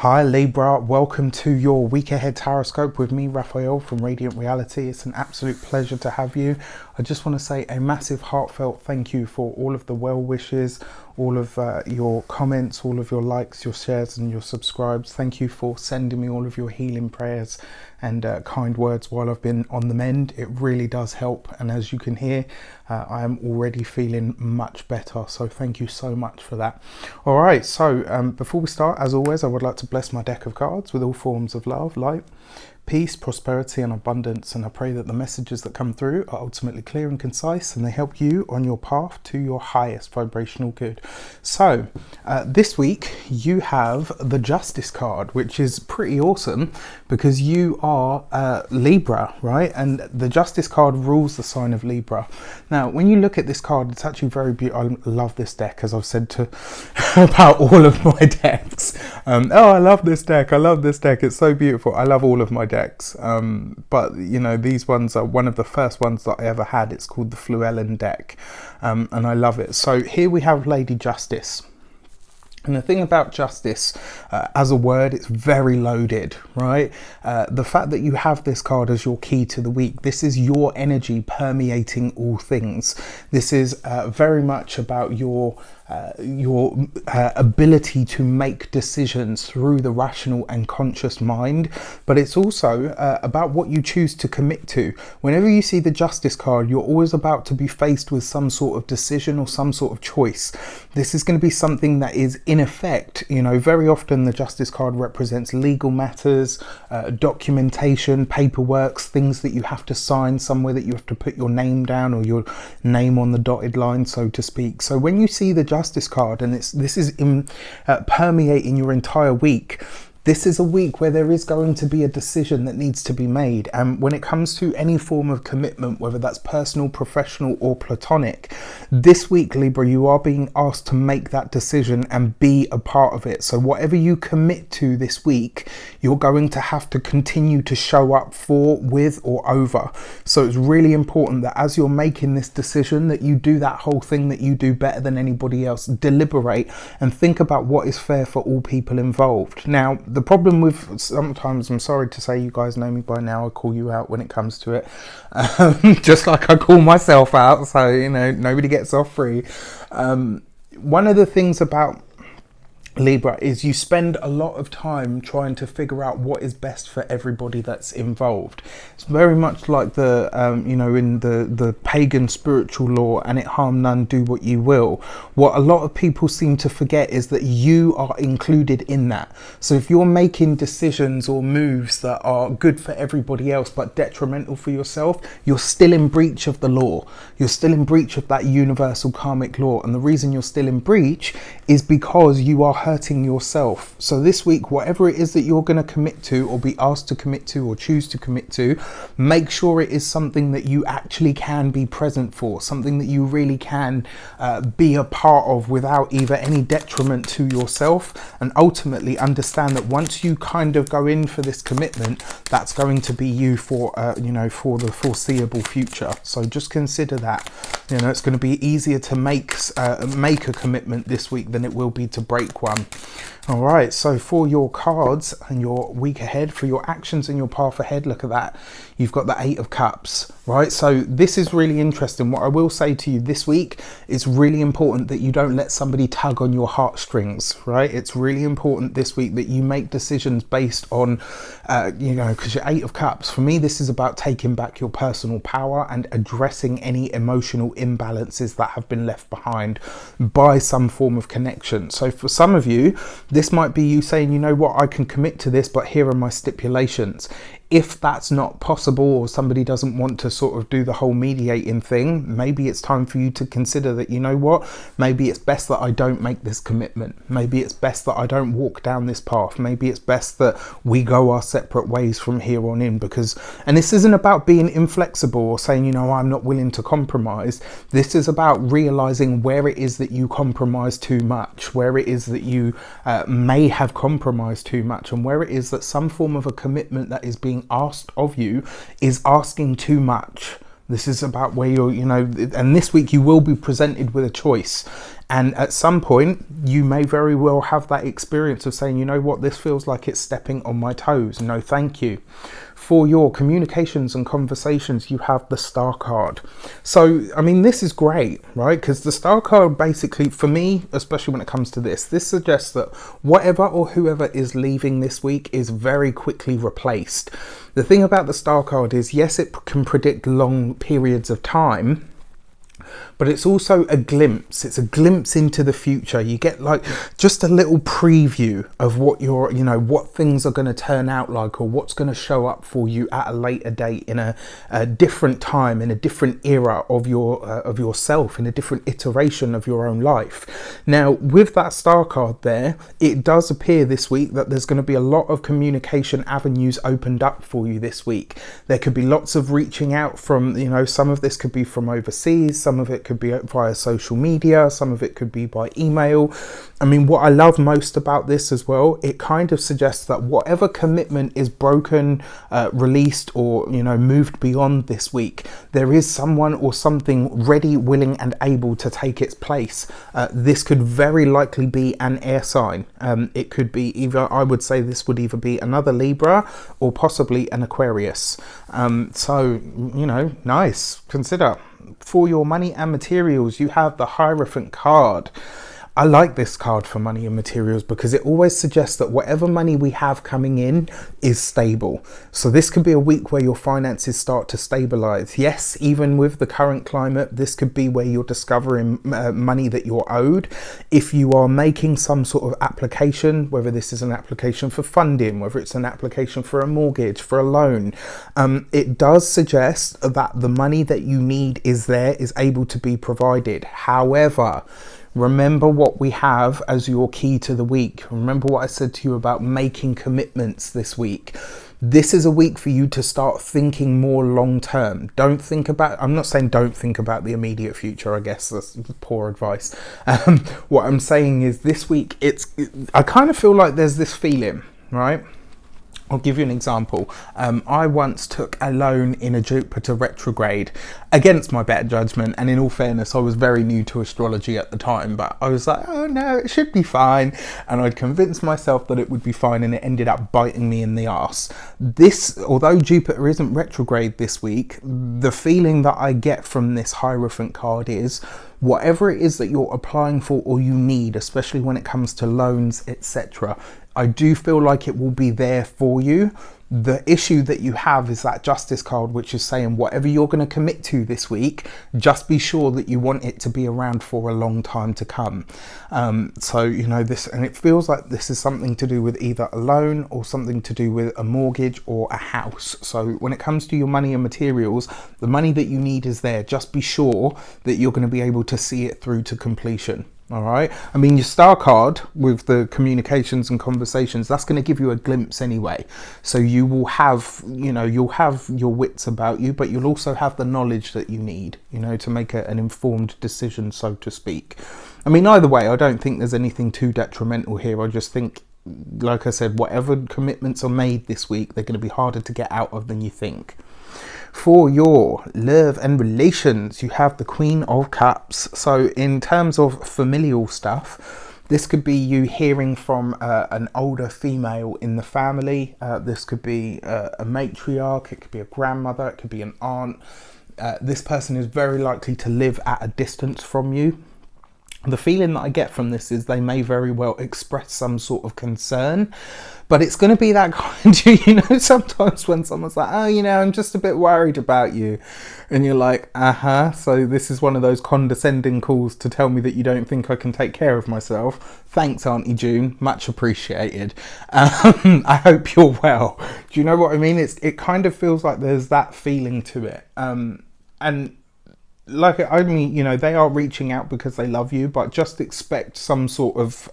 Hi Libra, welcome to your week ahead taroscope with me, Raphael from Reydiant Reality. It's an absolute pleasure to have you. I just want to say a massive heartfelt thank you for all of the well wishes, all of your comments, all of your likes, your shares and your subscribes. Thank you for sending me all of your healing prayers and kind words while I've been on the mend. It really does help, and as you can hear, I am already feeling much better, so thank you so much for that. All right, so before we start, as always, I would like to bless my deck of cards with all forms of love, light, peace, prosperity and abundance, and I pray that the messages that come through are ultimately clear and concise and they help you on your path to your highest vibrational good. So this week you have the Justice card, which is pretty awesome because you are Libra, right? And the Justice card rules the sign of Libra. Now when you look at this card, it's actually very beautiful. I love this deck, as I've said to about all of my decks. Oh, I love this deck, I love this deck, it's so beautiful. I love all of my decks, but you know, these ones are one of the first ones that I ever had. It's called the Fluellen deck, and I love it. So here we have Lady Justice. And the thing about justice as a word, it's very loaded, right? The fact that you have this card as your key to the week, this is your energy permeating all things. This is very much about your ability to make decisions through the rational and conscious mind, but it's also about what you choose to commit to. Whenever you see the Justice card, you're always about to be faced with some sort of decision or some sort of choice. This is going to be something that is in effect, you know, very often the Justice card represents legal matters, documentation, paperwork, things that you have to sign, somewhere that you have to put your name down or your name on the dotted line, so to speak. So when you see the Justice card and this is permeating your entire week, this is a week where there is going to be a decision that needs to be made. And when it comes to any form of commitment, whether that's personal, professional or platonic, this week, Libra, you are being asked to make that decision and be a part of it. So whatever you commit to this week, you're going to have to continue to show up for, with or over. So it's really important that as you're making this decision, that you do that whole thing that you do better than anybody else. Deliberate and think about what is fair for all people involved. Now, the problem with sometimes, I'm sorry to say, you guys know me by now, I call you out when it comes to it, just like I call myself out, so you know, nobody gets off free. One of the things about Libra is you spend a lot of time trying to figure out what is best for everybody that's involved. It's very much like the you know, in the pagan spiritual law, and it harm none, do what you will. What a lot of people seem to forget is that you are included in that. So if you're making decisions or moves that are good for everybody else but detrimental for yourself, you're still in breach of the law. You're still in breach of that universal karmic law, and the reason you're still in breach is because you are hurting yourself. So this week, whatever it is that you're going to commit to or be asked to commit to or choose to commit to, make sure it is something that you actually can be present for, something that you really can be a part of without either any detriment to yourself, and ultimately understand that once you kind of go in for this commitment, that's going to be you for you know, for the foreseeable future. So just consider that, you know, it's going to be easier to make a commitment this week than it will be to break one. All right, so for your cards and your week ahead, for your actions and your path ahead, look at that. You've got the 8 of Cups, right? So this is really interesting. What I will say to you this week, it's really important that you don't let somebody tug on your heartstrings, right? It's really important this week that you make decisions based on, you know, because your 8 of Cups, for me, this is about taking back your personal power and addressing any emotional imbalances that have been left behind by some form of connection. So for some of you, this might be you saying, you know what, I can commit to this, but here are my stipulations. If that's not possible, or somebody doesn't want to sort of do the whole mediating thing, maybe it's time for you to consider that, you know what, maybe it's best that I don't make this commitment. Maybe it's best that I don't walk down this path. Maybe it's best that we go our separate ways from here on in, because, and this isn't about being inflexible or saying, you know, I'm not willing to compromise. This is about realizing where it is that you compromise too much, where it is that you may have compromised too much, and where it is that some form of a commitment that is being asked of you is asking too much. This is about where you're, and this week you will be presented with a choice. And at some point, you may very well have that experience of saying, you know what, this feels like it's stepping on my toes. No, thank you. For your communications and conversations, you have the Star card. So, I mean, this is great, right? Because the Star card basically, for me, especially when it comes to this suggests that whatever or whoever is leaving this week is very quickly replaced. The thing about the Star card is, yes, it can predict long periods of time, but it's also a glimpse. It's a glimpse into the future. You get like just a little preview of what what things are going to turn out like, or what's going to show up for you at a later date in a different time, in a different era of yourself, in a different iteration of your own life. Now, with that Star card there, it does appear this week that there's going to be a lot of communication avenues opened up for you this week. There could be lots of reaching out from, some of this could be from overseas, some of it could be via social media, some of it could be by email. I mean, what I love most about this as well, it kind of suggests that whatever commitment is broken, released, or moved beyond this week, there is someone or something ready, willing and able to take its place. This could very likely be an air sign. It could be either, I would say this would either be another Libra or possibly an Aquarius. So nice. Consider. For your money and materials, you have the Hierophant card. I like this card for money and materials because it always suggests that whatever money we have coming in is stable. So this could be a week where your finances start to stabilize. Yes, even with the current climate, this could be where you're discovering money that you're owed. If you are making some sort of application, whether this is an application for funding, whether it's an application for a mortgage, for a loan, it does suggest that the money that you need is able to be provided. However, remember what we have as your key to the week. Remember what I said to you about making commitments this week. This is a week for you to start thinking more long term. I'm not saying don't think about the immediate future. I guess that's poor advice. What I'm saying is this week, I kind of feel like there's this feeling, right? I'll give you an example. I once took a loan in a Jupiter retrograde against my better judgment, and in all fairness, I was very new to astrology at the time, but I was like, oh no, it should be fine, and I'd convinced myself that it would be fine, and it ended up biting me in the arse. Although Jupiter isn't retrograde this week, the feeling that I get from this Hierophant card is whatever it is that you're applying for or you need, especially when it comes to loans, etc., I do feel like it will be there for you. The issue that you have is that Justice card, which is saying whatever you're going to commit to this week, just be sure that you want it to be around for a long time to come. This, and it feels like this is something to do with either a loan or something to do with a mortgage or a house. So when it comes to your money and materials, the money that you need is there. Just be sure that you're going to be able to see it through to completion. All right. I mean, your Star card with the communications and conversations, that's going to give you a glimpse anyway. So you will have, you'll have your wits about you, but you'll also have the knowledge that you need, to make an informed decision, so to speak. I mean, either way, I don't think there's anything too detrimental here. I just think, like I said, whatever commitments are made this week, they're going to be harder to get out of than you think. For your love and relations, you have the Queen of Cups. So in terms of familial stuff, this could be you hearing from an older female in the family. This could be a matriarch, it could be a grandmother, it could be an aunt. This person is very likely to live at a distance from you. The feeling that I get from this is they may very well express some sort of concern, but it's going to be that kind of, sometimes when someone's like, oh, I'm just a bit worried about you. And you're like, so this is one of those condescending calls to tell me that you don't think I can take care of myself. Thanks, Auntie June. Much appreciated. I hope you're well. Do you know what I mean? It kind of feels like there's that feeling to it. And like, I mean, they are reaching out because they love you, but just expect some sort of,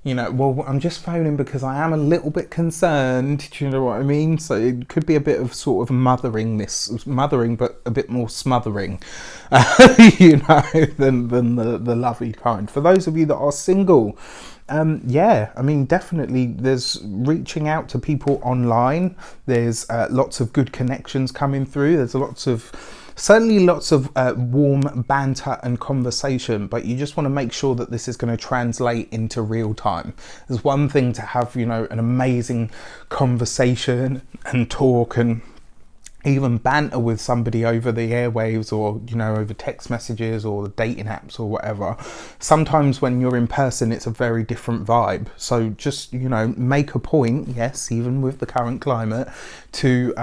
You know, well, I'm just phoning because I am a little bit concerned. Do you know what I mean? So it could be a bit of sort of mothering, but a bit more smothering, you know, than the lovey kind. For those of you that are single, yeah, I mean, definitely there's reaching out to people online. There's lots of good connections coming through. There's certainly lots of warm banter and conversation, but you just want to make sure that this is going to translate into real time. There's one thing to have, you know, an amazing conversation and talk and even banter with somebody over the airwaves, or, you know, over text messages or the dating apps or whatever. Sometimes when you're in person, it's a very different vibe. So just, you know, make a point, yes, even with the current climate, to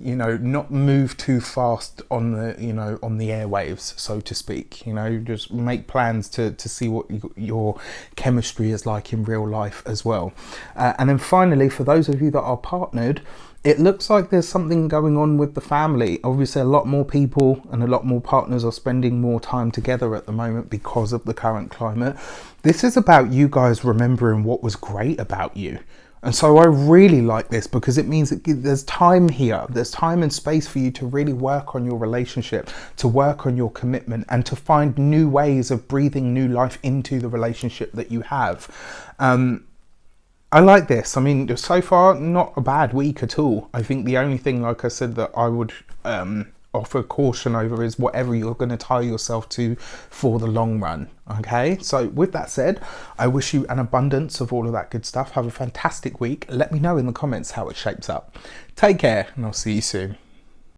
you know, not move too fast on the, you know, on the airwaves, so to speak. You know, just make plans to see what your chemistry is like in real life as well. And then finally, for those of you that are partnered, it looks like there's something going on with the family. Obviously, a lot more people and a lot more partners are spending more time together at the moment because of the current climate. This is about you guys remembering what was great about you. And so I really like this because it means that there's time here. There's time and space for you to really work on your relationship, to work on your commitment, and to find new ways of breathing new life into the relationship that you have. I like this. I mean, so far, not a bad week at all. I think the only thing, like I said, that I would offer caution over is whatever you're going to tie yourself to for the long run. Okay, so with that said, I wish you an abundance of all of that good stuff. Have a fantastic week. Let me know in the comments how it shapes up. Take care, and I'll see you soon.